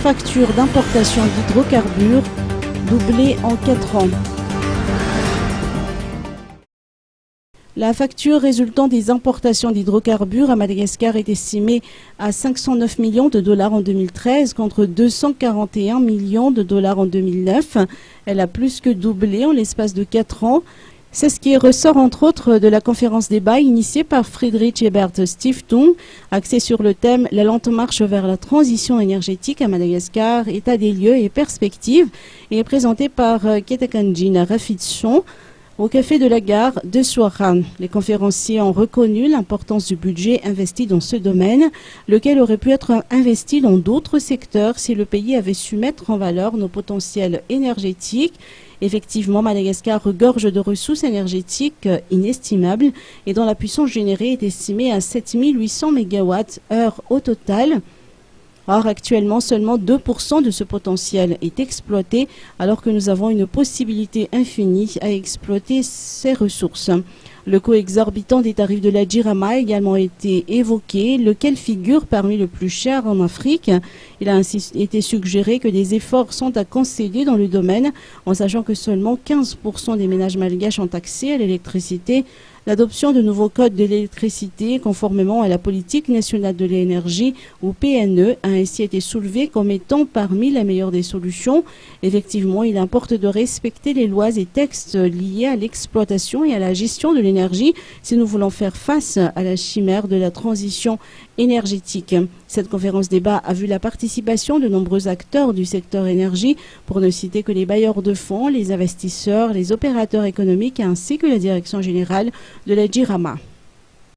facture d'importation d'hydrocarbures doublée en 4 ans. La facture résultant des importations d'hydrocarbures à Madagascar est estimée à 509 millions de dollars en 2013 contre 241 millions de dollars en 2009. Elle a plus que doublé en l'espace de 4 ans. C'est ce qui ressort entre autres de la conférence débat initiée par Friedrich Ebert Stiftung, axée sur le thème « La lente marche vers la transition énergétique à Madagascar, état des lieux et perspectives » et présentée par Ketakanjin Rafitson au Café de la Gare de Souarran. Les conférenciers ont reconnu l'importance du budget investi dans ce domaine, lequel aurait pu être investi dans d'autres secteurs si le pays avait su mettre en valeur nos potentiels énergétiques. Effectivement, Madagascar regorge de ressources énergétiques inestimables et dont la puissance générée est estimée à 7800 MWh au total. Or, actuellement, seulement 2% de ce potentiel est exploité, alors que nous avons une possibilité infinie à exploiter ces ressources. Le coût exorbitant des tarifs de la Jirama a également été évoqué, lequel figure parmi les plus chers en Afrique. Il a ainsi été suggéré que des efforts sont à concéder dans le domaine, en sachant que seulement 15% des ménages malgaches ont accès à l'électricité. L'adoption de nouveaux codes de l'électricité, conformément à la politique nationale de l'énergie, ou PNE, a ainsi été soulevée comme étant parmi les meilleures des solutions. Effectivement, il importe de respecter les lois et textes liés à l'exploitation et à la gestion de l'énergie si nous voulons faire face à la chimère de la transition énergétique. Cette conférence débat a vu la participation de nombreux acteurs du secteur énergie, pour ne citer que les bailleurs de fonds, les investisseurs, les opérateurs économiques ainsi que la direction générale de la Jirama.